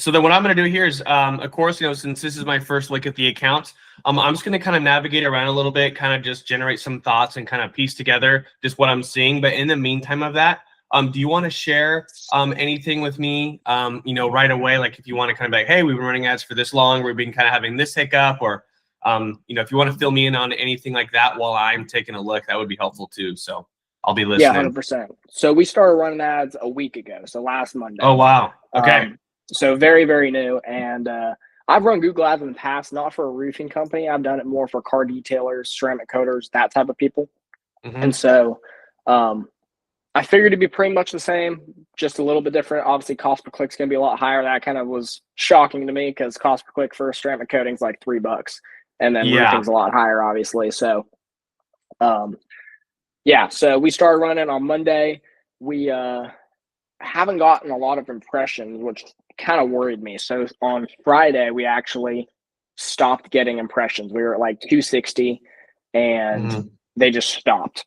So then what I'm going to do here is, of course, since this is my first look at the account, I'm just going to kind of navigate around a little bit, kind of just generate some thoughts and kind of piece together just what I'm seeing. But in the meantime of that, do you want to share anything with me, right away? Like if you want to kind of be like, hey, we've been running ads for this long, we've been kind of having this hiccup, or, if you want to fill me in on anything like that while I'm taking a look, that would be helpful too. So I'll be listening. Yeah, 100%. So we started running ads a week ago, so last Monday. Oh, wow. Okay. So very, very new. And I've run Google Ads in the past, not for a roofing company. I've done it more for car detailers, ceramic coaters, that type of people. Mm-hmm. And so I figured it'd be pretty much the same, just a little bit different. Obviously, cost per click is going to be a lot higher. That kind of was shocking to me because cost per click for ceramic coating is like $3. And then roofing's a lot higher, obviously. So, so we started running on Monday. We haven't gotten a lot of impressions, which kind of worried me. So on Friday, we actually stopped getting impressions. We were at like 260 and they just stopped.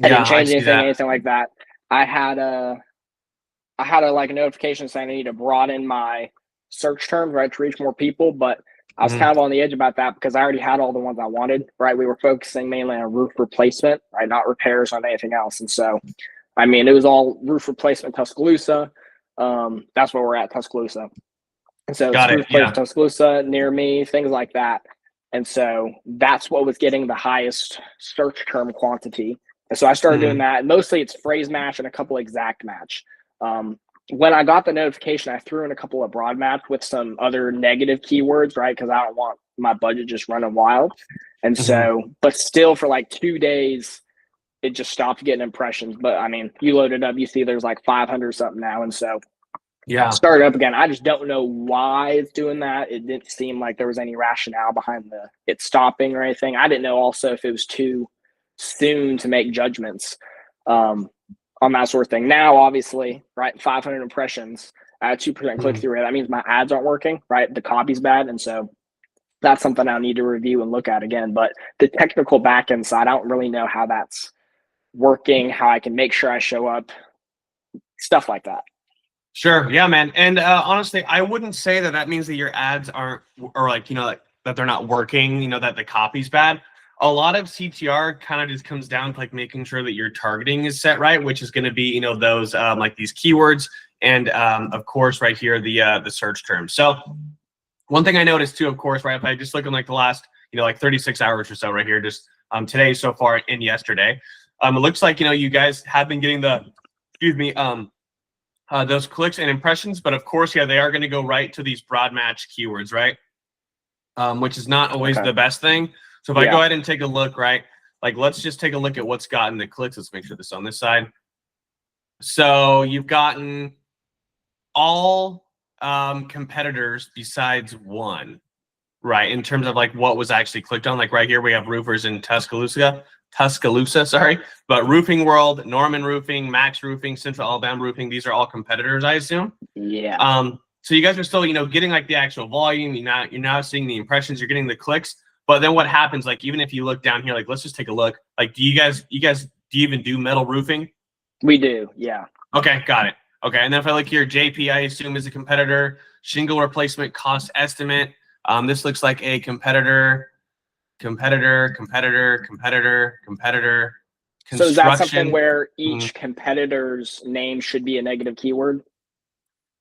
I didn't change anything like that. I had a like a notification saying I need to broaden my search terms, right, to reach more people, but I was kind of on the edge about that because I already had all the ones I wanted, right? We were focusing mainly on roof replacement, right, not repairs on anything else. And so I mean, it was all roof replacement Tuscaloosa. That's where we're at, Tuscaloosa. And so it's roof replacement Tuscaloosa near me, things like that. And so that's what was getting the highest search term quantity. And so I started doing that. Mostly it's phrase match and a couple exact match. When I got the notification, I threw in a couple of broad match with some other negative keywords, right? Because I don't want my budget just running wild. And so, but still for like 2 days, it just stopped getting impressions. But I mean, you load it up, you see there's like 500 something now. And so start up again. I just don't know why it's doing that. It didn't seem like there was any rationale behind it stopping or anything. I didn't know also if it was too soon to make judgments on that sort of thing. Now, obviously, right, 500 impressions at 2% click-through rate. That means my ads aren't working, right? The copy's bad. And so that's something I'll need to review and look at again. But the technical back end side, I don't really know how that's working, how I can make sure I show up, stuff like that. Sure. Yeah, man. And honestly, I wouldn't say that means that your ads aren't, or like, that they're not working, that the copy's bad. A lot of CTR kind of just comes down to like making sure that your targeting is set right, which is going to be, those like these keywords. And of course, right here, the search terms. So one thing I noticed too, of course, right, if I just look in like the last, like 36 hours or so right here, just today so far and yesterday, it looks like, you guys have been getting those clicks and impressions, but of course, they are going to go right to these broad match keywords, right? Which is not always the best thing. So if I go ahead and take a look, right, like let's just take a look at what's gotten the clicks. Let's make sure this is on this side. So you've gotten all competitors besides one, right? In terms of like what was actually clicked on, like right here, we have roofers in Tuscaloosa, sorry, but Roofing World, Norman Roofing, Max Roofing, Central Alabama Roofing, these are all competitors, I assume. Yeah. So you guys are still, getting like the actual volume. You're now seeing the impressions, you're getting the clicks. But then what happens, like even if you look down here, like let's just take a look. Like, do you guys do you even do metal roofing? We do, yeah. Okay, got it. Okay, and then if I look here, JP, I assume is a competitor. Shingle replacement cost estimate. This looks like a competitor. So is that something where each competitor's name should be a negative keyword?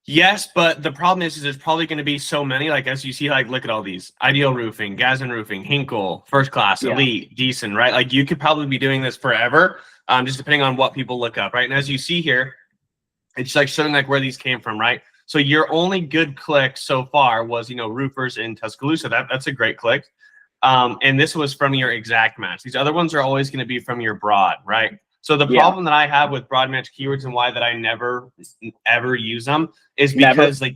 Yes, but the problem is there's probably going to be so many. Like as you see, like look at all these: Ideal Roofing, Gazin Roofing, Hinkle, First Class, Elite, Decent. Right? Like you could probably be doing this forever, just depending on what people look up. Right? And as you see here, it's like showing like where these came from. Right? So your only good click so far was roofers in Tuscaloosa. That's a great click. And this was from your exact match. These other ones are always going to be from your broad, right? So the problem that I have with broad match keywords and why that I never ever use them is because pretty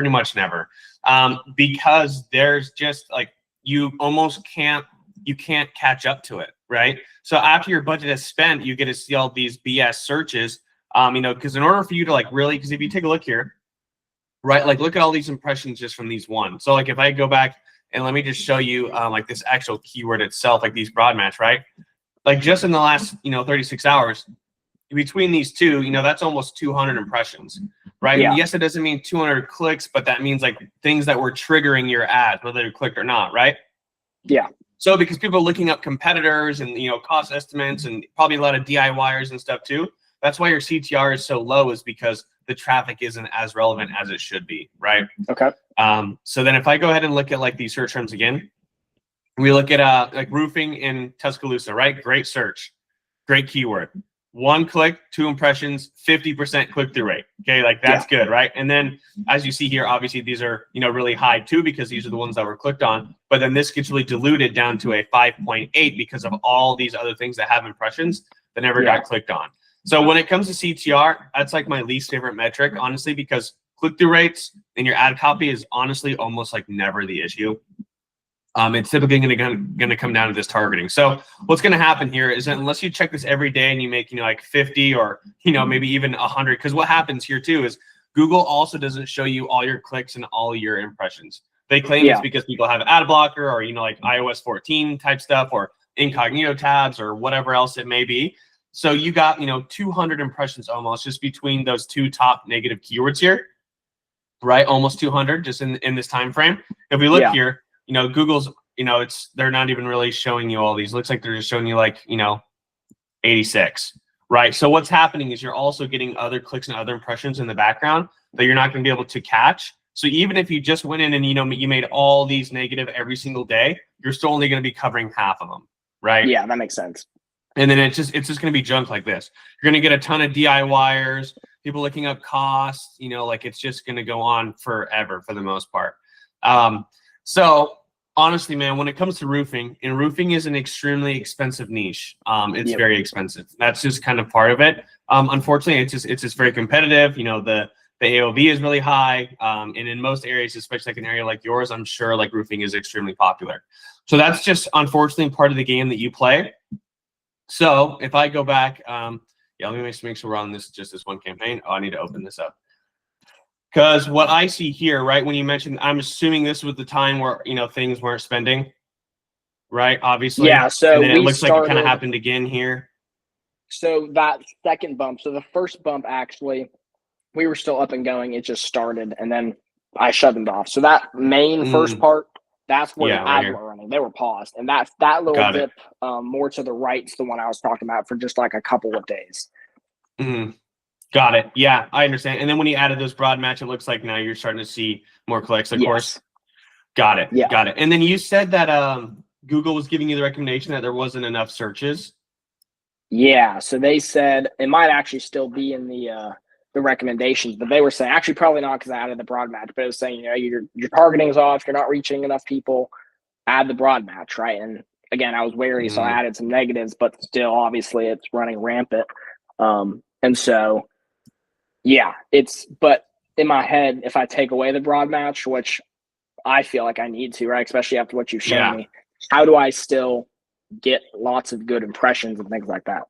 much never. Because there's just like you can't catch up to it, right? So after your budget is spent, you get to see all these BS searches. Because in order for you to like really, because if you take a look here, right, like look at all these impressions just from these ones. So like if I go back and let me just show you like this actual keyword itself, like these broad match, right? Like just in the last 36 hours, between these two, you know, that's almost 200 impressions, right? Yeah. And yes, it doesn't mean 200 clicks, but that means like things that were triggering your ads, whether they're clicked or not, right? Yeah. So because people are looking up competitors and, you know, cost estimates and probably a lot of DIYers and stuff too, that's why your CTR is so low, is because the traffic isn't as relevant as it should be, right? Okay. So then if I go ahead and look at like these search terms again, we look at like roofing in Tuscaloosa, right? Great search, great keyword. 1 click, 2 impressions, 50% click-through rate. Okay, like that's good, right? And then as you see here, obviously these are, you know, really high too, because these are the ones that were clicked on. But then this gets really diluted down to a 5.8 because of all these other things that have impressions that never got clicked on. So when it comes to CTR, that's like my least favorite metric, honestly, because click-through rates in your ad copy is honestly almost like never the issue. It's typically going to come down to this targeting. So what's going to happen here is that unless you check this every day and you make, you know, like 50 or, you know, maybe even 100, because what happens here too is Google also doesn't show you all your clicks and all your impressions. They claim it's because people have ad blocker or, you know, like iOS 14 type stuff or incognito tabs or whatever else it may be. So you got, you know, 200 impressions almost just between those 2 top negative keywords here, right? Almost 200 just in this time frame. If we look here, you know, Google's, you know, they're not even really showing you all these. Looks like they're just showing you like, you know, 86, right? So what's happening is you're also getting other clicks and other impressions in the background that you're not going to be able to catch. So even if you just went in and, you know, you made all these negative every single day, you're still only going to be covering half of them, right? Yeah, that makes sense. And then it's just going to be junk like this. You're going to get a ton of DIYers, people looking up costs, you know, like it's just going to go on forever for the most part. So honestly, man, when it comes to roofing, and roofing is an extremely expensive niche. It's very expensive. That's just kind of part of it. Unfortunately, it's just very competitive. You know, the AOV is really high. And in most areas, especially like an area like yours, I'm sure like roofing is extremely popular. So that's just unfortunately part of the game that you play. So if I go back, let me make sure we're on this one campaign. Oh, I need to open this up. Because what I see here, right, when you mentioned, I'm assuming this was the time where, you know, things weren't spending, right? Obviously. Yeah, so and then it looks like it kind of happened again here. So that second bump, so the first bump, actually, we were still up and going. It just started, and then I shut them off. So that main first part, that's where the ads were running. They were paused. And that little dip more to the right is the one I was talking about for just like a couple of days. Got it. Yeah, I understand. And then when you added those broad match, it looks like now you're starting to see more clicks, of course. Got it. Yeah. Got it. And then you said that Google was giving you the recommendation that there wasn't enough searches. Yeah. So they said it might actually still be in the recommendations, but they were saying, actually probably not because I added the broad match, but it was saying, you know, your targeting is off, you're not reaching enough people, add the broad match, right? And again, I was wary, so I added some negatives, but still, obviously, it's running rampant. And so, yeah, but in my head, if I take away the broad match, which I feel like I need to, right, especially after what you've shown me, how do I still get lots of good impressions and things like that?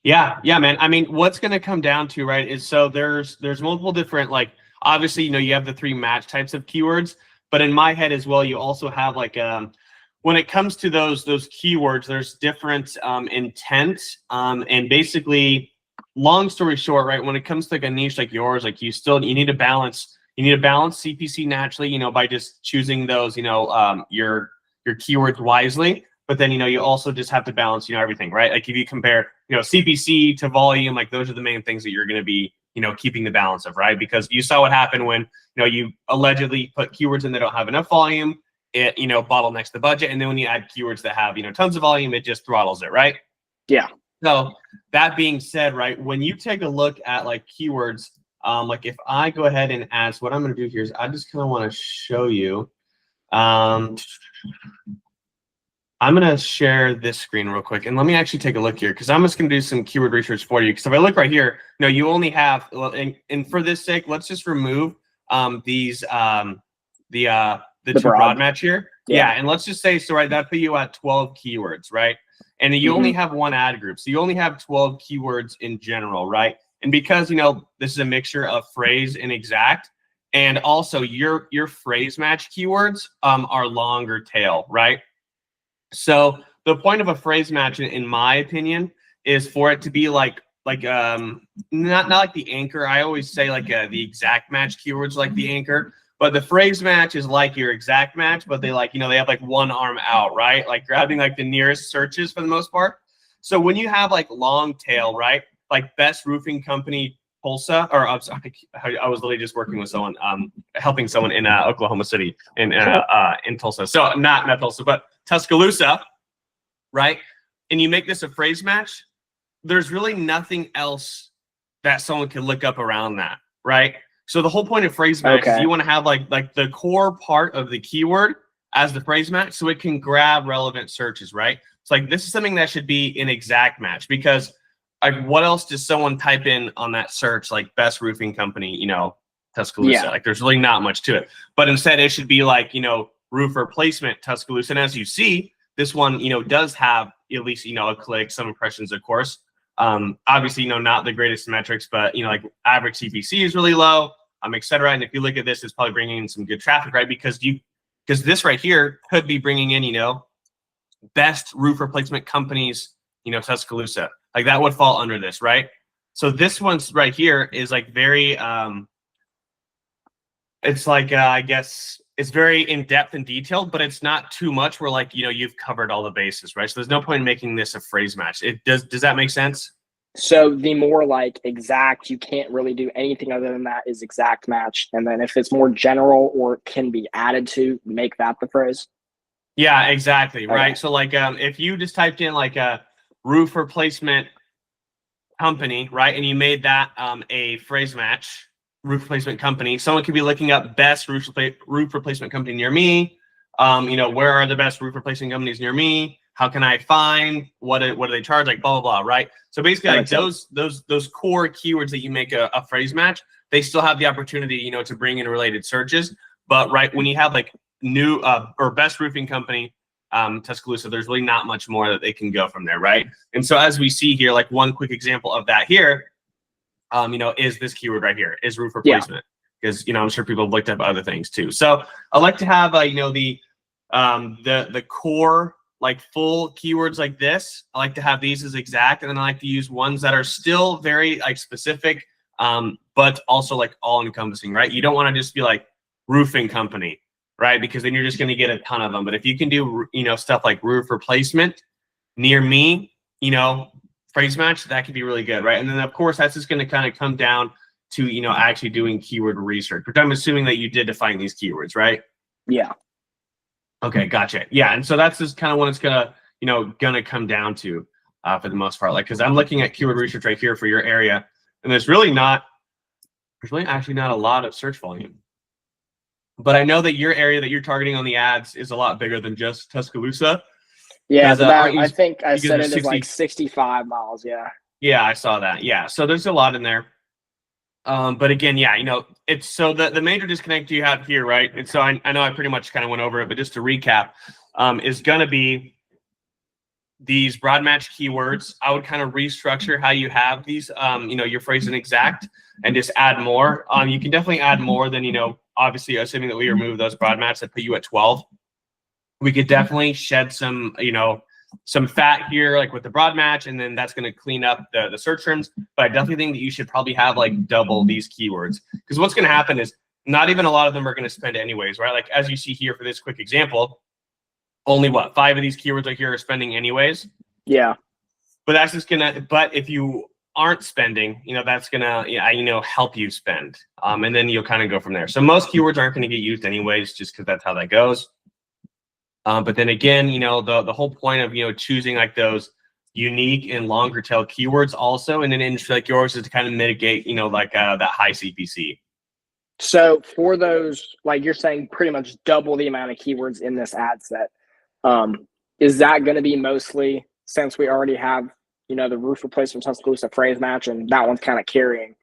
Yeah, man. I mean, what's going to come down to, right, is so there's multiple different, like, obviously, you know, you have the 3 match types of keywords, but in my head as well, you also have like when it comes to those keywords, there's different intent, and basically, long story short, right, when it comes to like a niche like yours, like you need to balance CPC naturally, you know, by just choosing those, you know, your keywords wisely. But then, you know, you also just have to balance, you know, everything, right? Like if you compare, you know, CPC to volume, like those are the main things that you're going to be, you know, keeping the balance of, right? Because you saw what happened when, you know, you allegedly put keywords in that don't have enough volume, it, you know, bottlenecks the budget. And then when you add keywords that have, you know, tons of volume, it just throttles it, right? Yeah. So that being said, right, when you take a look at like keywords, like if I go ahead and add, so what I'm going to do here is I just kind of want to show you, I'm going to share this screen real quick, and let me actually take a look here, because I'm just going to do some keyword research for you. Because if I look right here, you know, you only have, and for this sake, let's just remove these, the 2 broad match here. Yeah, and let's just say, so right, that put you at 12 keywords, right? And you only have 1 ad group, so you only have 12 keywords in general, right? And because, you know, this is a mixture of phrase and exact, and also your phrase match keywords are longer tail, right? So the point of a phrase match, in my opinion, is for it to be like not like the anchor. I always say like the exact match keywords like the anchor, but the phrase match is like your exact match, but they like, they have like one arm out, right? Like grabbing like the nearest searches for the most part. So when you have like long tail, right? Like best roofing company Tulsa, or I'm sorry, I was literally just working with someone, helping someone in Oklahoma City in Tulsa. So not Tulsa, but Tuscaloosa, right? And you make this a phrase match, there's really nothing else that someone can look up around that, right? So the whole point of phrase match is you want to have like the core part of the keyword as the phrase match so it can grab relevant searches, right? It's like this is something that should be an exact match, because like what else does someone type in on that search, like best roofing company, Tuscaloosa? Like there's really not much to it. But instead it should be like, roof replacement Tuscaloosa. And as you see, this one, does have at least, a click, some impressions, of course. Obviously, not the greatest metrics, but like average CPC is really low, et cetera. And if you look at this, it's probably bringing in some good traffic, right? Because this right here could be bringing in, best roof replacement companies, Tuscaloosa. Like that would fall under this, right? So this one's right here is like very, it's like, I guess it's very in-depth and detailed, but it's not too much where like, you've covered all the bases, right? So there's no point in making this a phrase match. Does that make sense? So the more like exact, you can't really do anything other than that is exact match. And then if it's more general or can be added to, make that the phrase. Yeah, exactly. Okay. Right. So like, if you just typed in like a roof replacement company, right? And you made that, a phrase match, roof replacement company, someone could be looking up best roof replacement company near me. Where are the best roof replacement companies near me? How can I find what do they charge? Like blah, blah, blah. Right. So basically like those core keywords that you make a phrase match, they still have the opportunity, to bring in related searches. But right when you have like new or best roofing company, Tuscaloosa, there's really not much more that they can go from there. Right. And so as we see here, like one quick example of that here, is this keyword right here, is roof replacement. Because, I'm sure people have looked up other things too. So I like to have, the core, like full keywords like this. I like to have these as exact. And then I like to use ones that are still very like specific, but also like all encompassing, right? You don't want to just be like roofing company, right? Because then you're just going to get a ton of them. But if you can do, stuff like roof replacement near me, phrase match, that could be really good, right? And then of course that's just going to kind of come down to actually doing keyword research, which I'm assuming that you did define these keywords, right? Yeah. Okay, gotcha. Yeah, and so that's just kind of what it's gonna come down to for the most part. Like, because I'm looking at keyword research right here for your area, and there's really actually not a lot of search volume. But I know that your area that you're targeting on the ads is a lot bigger than just Tuscaloosa. Yeah, I think I said it is like 65 miles. Yeah. Yeah, I saw that. Yeah, so there's a lot in there. But again, yeah, it's so the major disconnect you have here, right? And so I know I pretty much kind of went over it, but just to recap, is going to be these broad match keywords. I would kind of restructure how you have these, your phrase and exact, and just add more. You can definitely add more than, obviously assuming that we remove those broad match that put you at 12. We could definitely shed some, some fat here, like with the broad match, and then that's going to clean up the search terms. But I definitely think that you should probably have like double these keywords, because what's going to happen is not even a lot of them are going to spend anyways, right? Like as you see here for this quick example, only 5 of these keywords right here are spending anyways. Yeah. But that's just but if you aren't spending, that's gonna, help you spend. And then you'll kind of go from there. So most keywords aren't going to get used anyways, just because that's how that goes. But then again, the whole point of, choosing like those unique and longer tail keywords also in an industry like yours is to kind of mitigate, that high CPC. So for those, like you're saying, pretty much double the amount of keywords in this ad set. Is that going to be mostly, since we already have, the roof replacement Tuscaloosa phrase match, and that one's kind of carrying,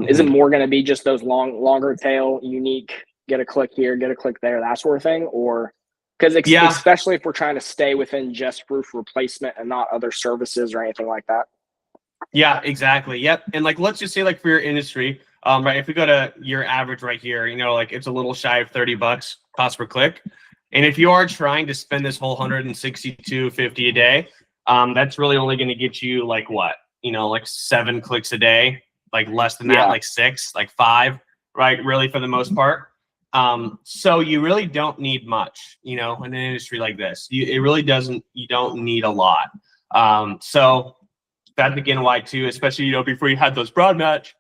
is it more going to be just those longer tail, unique, get a click here, get a click there, that sort of thing? Or because especially if we're trying to stay within just roof replacement and not other services or anything like that. Yeah, exactly. Yep. And like, let's just say like for your industry, right, if we go to your average right here, like it's a little shy of $30 cost per click. And if you are trying to spend this whole $162.50 a day, that's really only going to get you like what? like 7 clicks a day, like less than that, like 6, like 5, right? Really, for the most part. So you really don't need much, in an industry like this. You don't need a lot. So that's again why too, especially, before you had those broad match,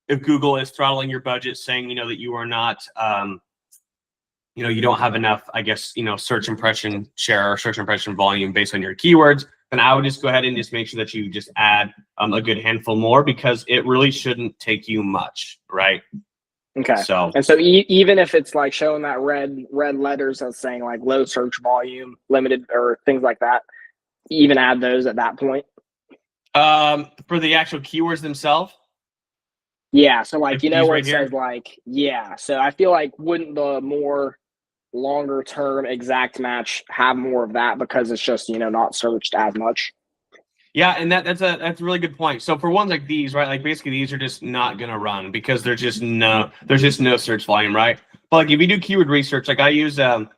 if Google is throttling your budget, saying, that you are not, you don't have enough, I guess, search impression share or search impression volume based on your keywords, then I would just go ahead and just make sure that you just add a good handful more, because it really shouldn't take you much, right? Okay. So even if it's like showing that red letters that's saying like low search volume, limited, or things like that, even add those at that point. For the actual keywords themselves. Yeah. So like, where right it says like, so I feel like wouldn't the more longer term exact match have more of that, because it's just, not searched as much? Yeah, and that's a really good point. So for ones like these, right, like basically these are just not gonna run because there's just no search volume, right? But like if you do keyword research, like I use a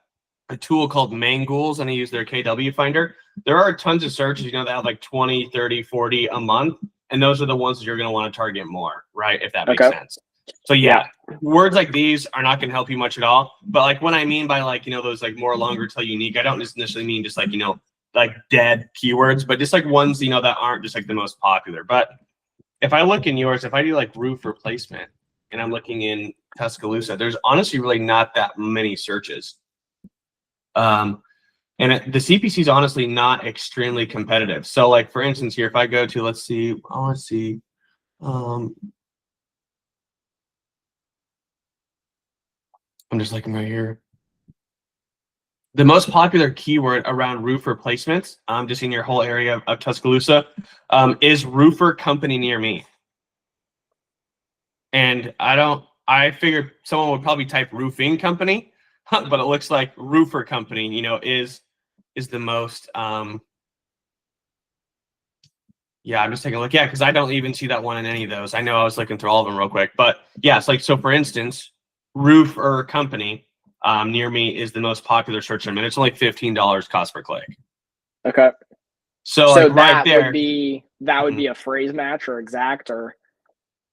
tool called Mangools, and I use their KW finder. There are tons of searches, that have like 20, 30, 40 a month, and those are the ones that you're gonna want to target more, right? If that makes sense. So yeah, words like these are not gonna help you much at all. But like what I mean by like, those like more longer tail unique, I don't just necessarily mean just like, like dead keywords, but just like ones, that aren't just like the most popular. But if I look in yours, if I do like roof replacement and I'm looking in Tuscaloosa, there's honestly really not that many searches. And the CPC is honestly not extremely competitive. So like, for instance, here, if I go to, let's see, I'm just looking right here. The most popular keyword around roof replacements, just in your whole area of Tuscaloosa, is roofer company near me. And I figured someone would probably type roofing company, but it looks like roofer company, is the most. Yeah, I'm just taking a look. Yeah, because I don't even see that one in any of those. I know I was looking through all of them real quick, but yeah, it's like, so for instance, roofer company near me is the most popular search term, and it's only $15 cost per click. Okay. So like right there, would be a phrase match or exact, or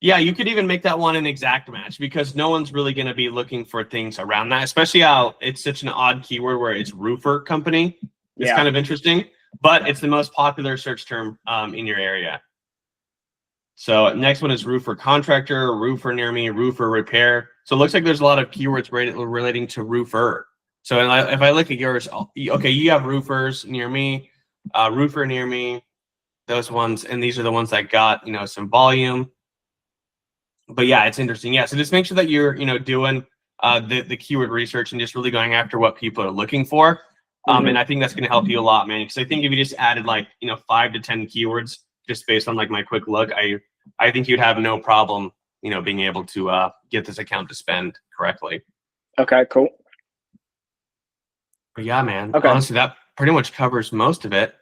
yeah, you could even make that one an exact match, because no one's really going to be looking for things around that, especially how it's such an odd keyword where it's roofer company. It's kind of interesting, but it's the most popular search term in your area. So next one is roofer contractor, roofer near me, roofer repair. So it looks like there's a lot of keywords relating to roofer. So if I look at yours, okay, you have roofers near me, roofer near me, those ones, and these are the ones that got, some volume. But yeah, it's interesting. Yeah, so just make sure that you're, doing the keyword research and just really going after what people are looking for. And I think that's going to help you a lot, man. Because I think if you just added like, 5 to 10 keywords, just based on like my quick look, I think you'd have no problem, being able to get this account to spend correctly. Okay, cool. But yeah, man. Okay. Honestly, that pretty much covers most of it.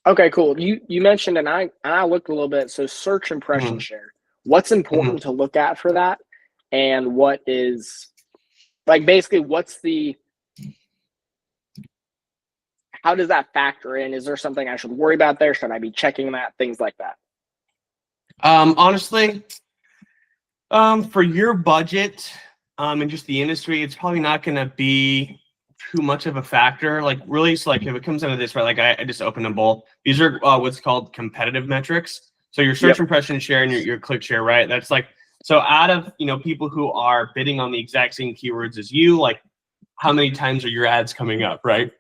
Okay, cool. You mentioned, and I looked a little bit. So search impression share. What's important to look at for that, and what is like basically how does that factor in? Is there something I should worry about there? Should I be checking that? Things like that. Honestly, for your budget, and just the industry, it's probably not going to be too much of a factor. Like really, so like if it comes down to this, right? Like I just opened a bowl. These are what's called competitive metrics. So your search impression share and your click share, right? That's like, so out of, people who are bidding on the exact same keywords as you, like how many times are your ads coming up, right?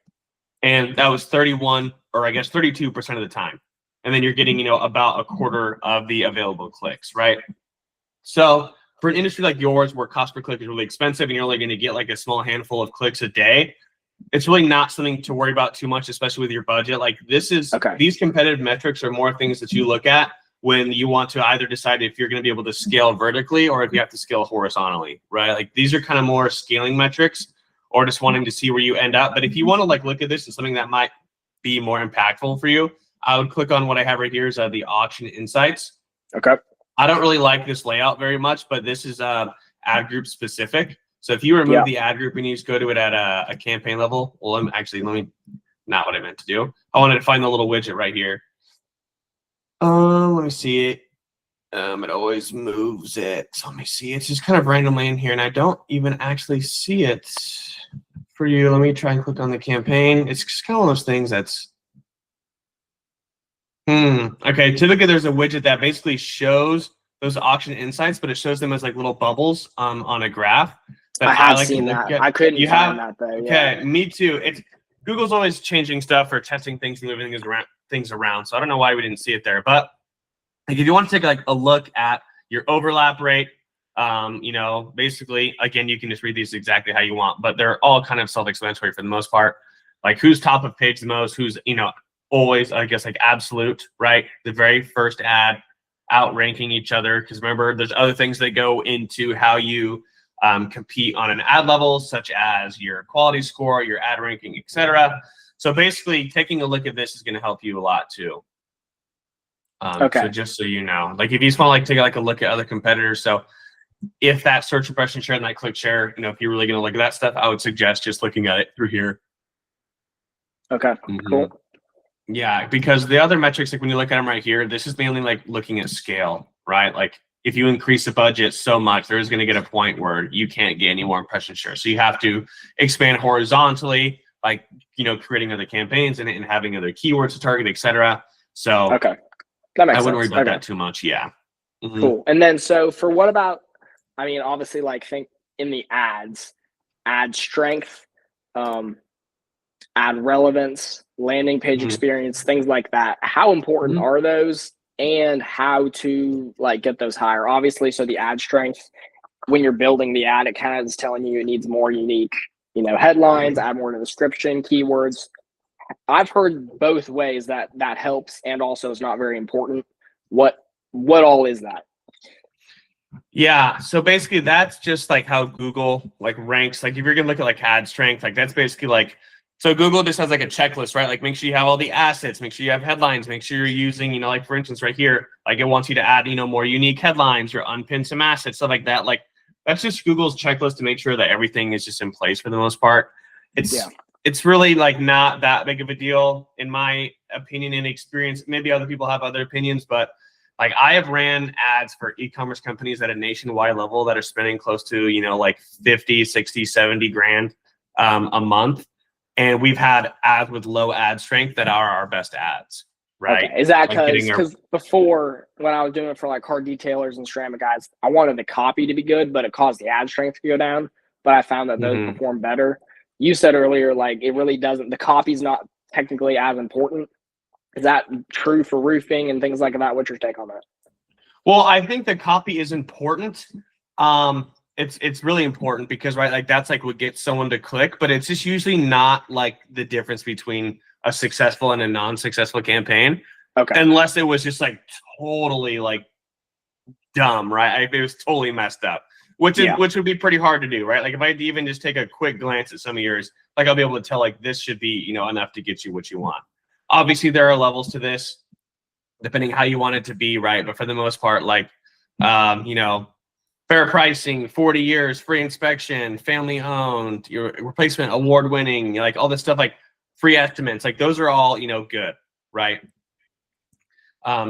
And that was 31, or I guess 32% of the time. And then you're getting, about a quarter of the available clicks, right? So for an industry like yours, where cost per click is really expensive and you're only going to get like a small handful of clicks a day, it's really not something to worry about too much, especially with your budget. Like these competitive metrics are more things that you look at when you want to either decide if you're going to be able to scale vertically or if you have to scale horizontally, right? Like these are kind of more scaling metrics, or just wanting to see where you end up. But if you want to like look at this as something that might be more impactful for you, I would click on what I have right here is the auction insights. Okay. I don't really like this layout very much, but this is ad group specific. So if you remove the ad group and you just go to it at a campaign level, well, let me, not what I meant to do. I wanted to find the little widget right here. Let me see it. It always moves it. So let me see. It's just kind of randomly in here, and I don't even actually see it for you. Let me try and click on the campaign. It's just kind of one of those things that's okay. Typically, there's a widget that basically shows those auction insights, but it shows them as like little bubbles on a graph that I I have like to seen look that. at. I couldn't You find have that though. okay, Yeah. me too. It's Google's always changing stuff or testing things and moving things around. So I don't know why we didn't see it there, but like if you want to take like a look at your overlap rate, basically again you can just read these exactly how you want, but they're all kind of self-explanatory for the most part. Like who's top of page the most, who's always I guess like absolute, right? The very first ad outranking each other, because remember there's other things that go into how you compete on an ad level, such as your quality score, your ad ranking, etc. So basically taking a look at this is going to help you a lot too. Okay. So just so you know, like if you just want to like take like a look at other competitors, so if that search impression share and that click share, if you're really going to look at that stuff, I would suggest just looking at it through here. Okay. Cool. Yeah, because the other metrics, like when you look at them right here, this is mainly like looking at scale, right? Like if you increase the budget so much, there's going to get a point where you can't get any more impression share. So you have to expand horizontally, like creating other campaigns and having other keywords to target, etc. So Okay. That makes I wouldn't sense. worry about Okay. that too much. Yeah. Cool. And then so for what about, I mean, obviously like think in the ads, ad strength, ad relevance, landing page experience, things like that. How important are those and how to like get those higher? Obviously, so the ad strength, when you're building the ad, it kind of is telling you it needs more unique, headlines, add more to the description, keywords. I've heard both ways that helps and also is not very important. What all is that? Yeah, so basically that's just like how Google like ranks. Like if you're gonna look at like ad strength, like that's basically like, so Google just has like a checklist, right? Like make sure you have all the assets, make sure you have headlines, make sure you're using, like for instance right here, like it wants you to add, more unique headlines or unpin some assets, stuff like that. Like that's just Google's checklist to make sure that everything is just in place for the most part. It's really like not that big of a deal in my opinion and experience. Maybe other people have other opinions, but like I have ran ads for e-commerce companies at a nationwide level that are spending close to, like 50, 60, 70 grand a month. And we've had ads with low ad strength that are our best ads, right? Okay. Is that like because before when I was doing it for like car detailers and ceramic guys, I wanted the copy to be good, but it caused the ad strength to go down. But I found that those perform better. You said earlier, like it really doesn't, the copy's not technically as important. Is that true for roofing and things like that? What's your take on that? Well, I think the copy is important. It's really important because right, like that's like what gets someone to click, but it's just usually not like the difference between a successful and a non-successful campaign. Okay. Unless it was just like totally like dumb, right? If it was totally messed up, which would be pretty hard to do, right? Like if I even just take a quick glance at some of yours, like I'll be able to tell like this should be, enough to get you what you want. Obviously, there are levels to this, depending how you want it to be, right? But for the most part, like, fair pricing, 40 years, free inspection, family owned, your replacement award winning, like all this stuff, like free estimates, like those are all, good, right?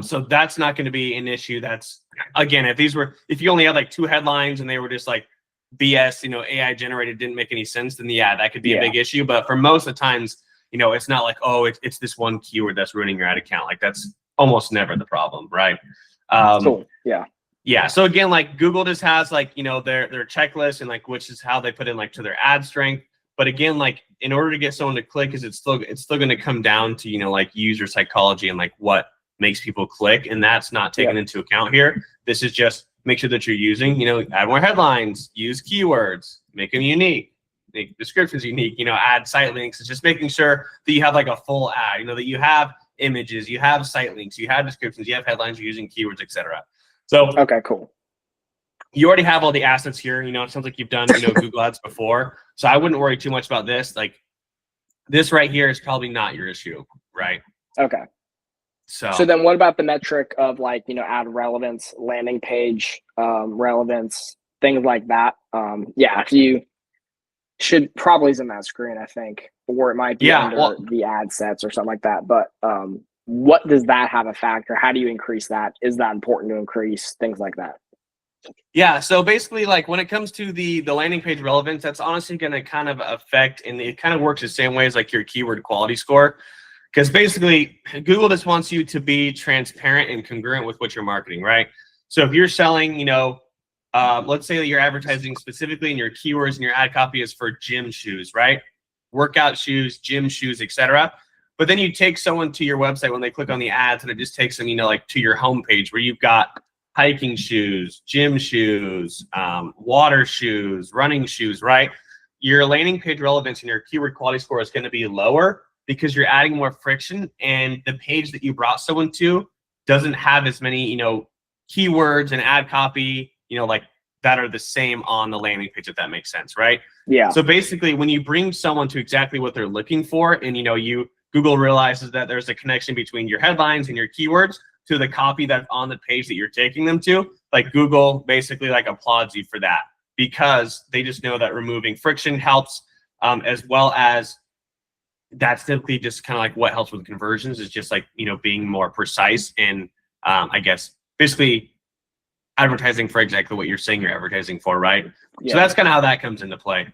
So that's not going to be an issue. That's again, if you only had like 2 headlines and they were just like BS, AI generated, didn't make any sense, then that could be a big issue. But for most of the times, it's not like, oh, it's this one keyword that's ruining your ad account. Like that's almost never the problem, right? Cool. Yeah. So again, like Google just has like, their checklist and like, which is how they put in like to their ad strength. But again, like in order to get someone to click, it's still going to come down to, like user psychology and like what makes people click. And that's not taken into account here. This is just make sure that you're using, add more headlines, use keywords, make them unique, make descriptions unique, add site links. It's just making sure that you have like a full ad, that you have images, you have site links, you have descriptions, you have headlines, you're using keywords, etc. So okay, cool. You already have all the assets here. It sounds like you've done, Google Ads before. So I wouldn't worry too much about this. Like this right here is probably not your issue, right? Okay. So then what about the metric of like, ad relevance, landing page relevance, things like that? If you should probably zoom that screen, I think, or it might be under the ad sets or something like that. But what does that have a factor? How do you increase that? Is that important to increase? Things like that. Yeah, so basically, like when it comes to the landing page relevance, that's honestly going to kind of affect, and it kind of works the same way as like your keyword quality score, because basically Google just wants you to be transparent and congruent with what you're marketing, right? So if you're selling, let's say that you're advertising specifically and your keywords and your ad copy is for gym shoes, right? Workout shoes, gym shoes, etc. But then you take someone to your website when they click on the ads, and it just takes them, like to your homepage where you've got hiking shoes, gym shoes, water shoes, running shoes, right? Your landing page relevance and your keyword quality score is going to be lower because you're adding more friction, and the page that you brought someone to doesn't have as many, keywords and ad copy, like that are the same on the landing page, if that makes sense, right? Yeah. So basically, when you bring someone to exactly what they're looking for, and Google realizes that there's a connection between your headlines and your keywords to the copy that's on the page that you're taking them to, like Google basically like applauds you for that, because they just know that removing friction helps, as well as that's typically just kind of like what helps with conversions is just like, being more precise and I guess basically advertising for exactly what you're saying you're advertising for, right? Yeah. So that's kind of how that comes into play.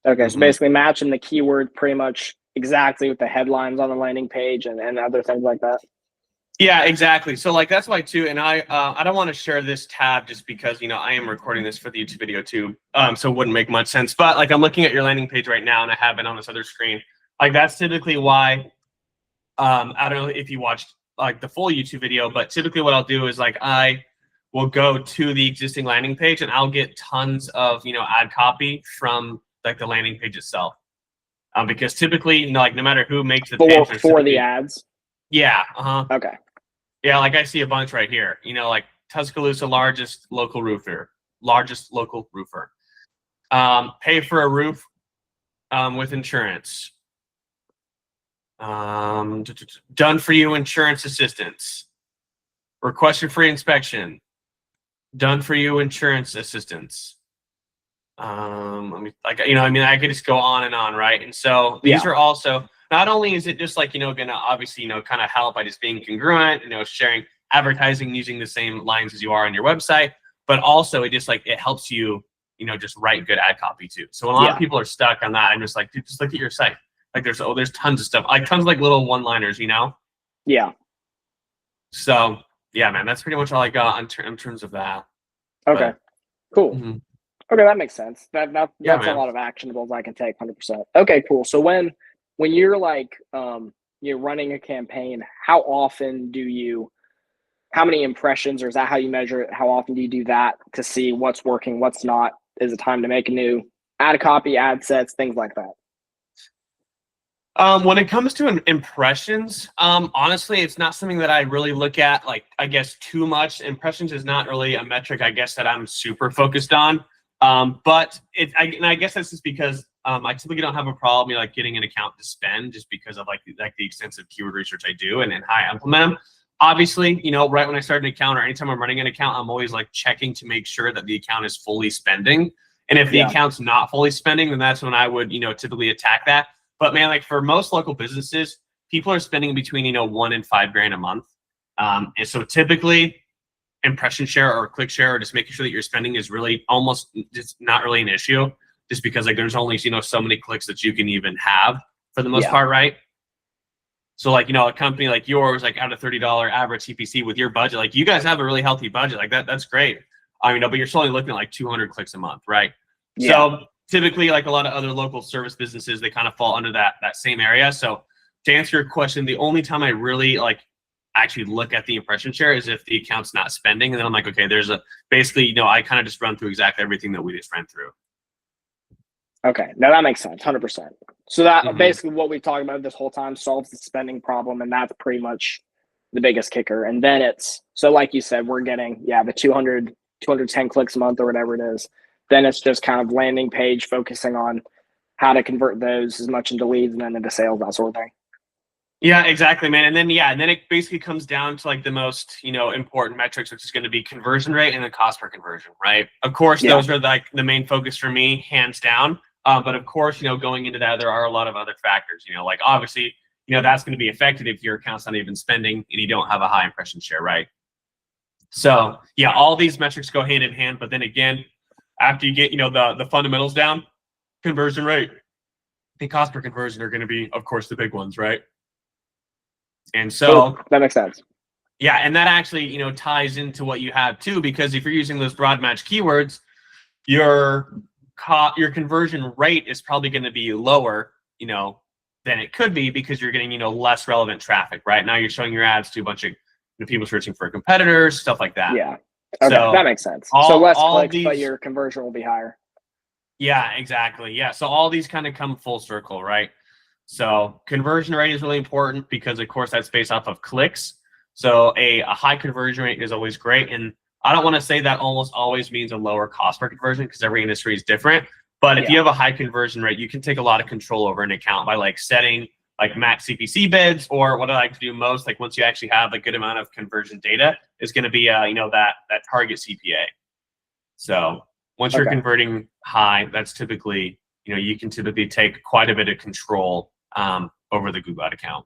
Okay, so basically matching the keyword pretty much exactly with the headlines on the landing page and other things like that. Yeah, exactly. So like that's why too, and I don't want to share this tab just because I am recording this for the YouTube video too, so it wouldn't make much sense. But like I'm looking at your landing page right now, and I have it on this other screen. Like that's typically why. I don't know if you watched like the full YouTube video, but typically what I'll do is like I will go to the existing landing page and I'll get tons of ad copy from like the landing page itself, because typically like no matter who makes the page for the ads. Yeah. Okay. Yeah, like I see a bunch right here. Like Tuscaloosa, largest local roofer. Pay for a roof with insurance. Done for you insurance assistance. Request a free inspection. Done for you insurance assistance. I could just go on and on, right? And so these are also, not only is it just like, gonna obviously, kind of help by just being congruent, sharing advertising using the same lines as you are on your website, but also it just like, it helps you, just write good ad copy too. So a lot of people are stuck on that. I'm just like, dude, just look at your site. Like there's tons of stuff, like tons of like little one-liners, Yeah. So yeah, man, that's pretty much all I got in terms of that. Okay. Cool. Okay, that makes sense. That's a lot of actionables I can take 100%. Okay, cool. So when you're like you're running a campaign, how many impressions, or is that how you measure it? How often do you do that to see what's working, what's not? Is it time to make a new ad copy, ad sets, things like that? When it comes to impressions, honestly, it's not something that I really look at, like, I guess, too much. Impressions is not really a metric, I guess, that I'm super focused on. But I guess that's just because I typically don't have a problem, like getting an account to spend, just because of like the extensive keyword research I do and how I implement them. Obviously, right when I start an account or anytime I'm running an account, I'm always like checking to make sure that the account is fully spending. And if the account's not fully spending, then that's when I would, typically attack that. But man, like for most local businesses, people are spending between, $1 and $5 grand a month. And so typically impression share or click share or just making sure that your spending is really almost just not really an issue, just because like there's only, so many clicks that you can even have for the most part, right? So like, a company like yours, like at a $30 average CPC with your budget, like you guys have a really healthy budget, like that's great. But you're still only looking at like 200 clicks a month, right? So typically, like a lot of other local service businesses, they kind of fall under that same area. So to answer your question, the only time I really like actually look at the impression share is if the account's not spending, and then I'm like, okay, basically, I kind of just run through exactly everything that we just ran through. Okay, now that makes sense, 100%. So that basically what we've talked about this whole time solves the spending problem, and that's pretty much the biggest kicker. And then so like you said, we're getting the 210 clicks a month or whatever it is. Then it's just kind of landing page focusing on how to convert those as much into leads and then into sales, that sort of thing. Yeah, exactly, man. And then it basically comes down to like the most, important metrics, which is going to be conversion rate and the cost per conversion, right? Of course, those are like the main focus for me, hands down. But of course, going into that, there are a lot of other factors, like obviously that's going to be affected if your account's not even spending and you don't have a high impression share, right? So yeah, all these metrics go hand in hand. But then again, after you get, the fundamentals down, conversion rate, the cost per conversion are going to be, of course, the big ones, right? And so that makes sense. Yeah, and that actually, ties into what you have too, because if you're using those broad match keywords, your conversion rate is probably going to be lower, than it could be, because you're getting, less relevant traffic, right? Now you're showing your ads to a bunch of people searching for competitors, stuff like that. Yeah. Okay, so that makes sense. So less clicks, but your conversion will be higher. Yeah, exactly. Yeah. So all these kind of come full circle, right? So conversion rate is really important because, of course, that's based off of clicks. So a high conversion rate is always great. And I don't want to say that almost always means a lower cost per conversion, because every industry is different. But if you have a high conversion rate, you can take a lot of control over an account by setting max CPC bids, or what I like to do most, once you actually have a good amount of conversion data, is going to be that target CPA. So once you're converting high, that's typically, you can typically take quite a bit of control over the Google Ad account.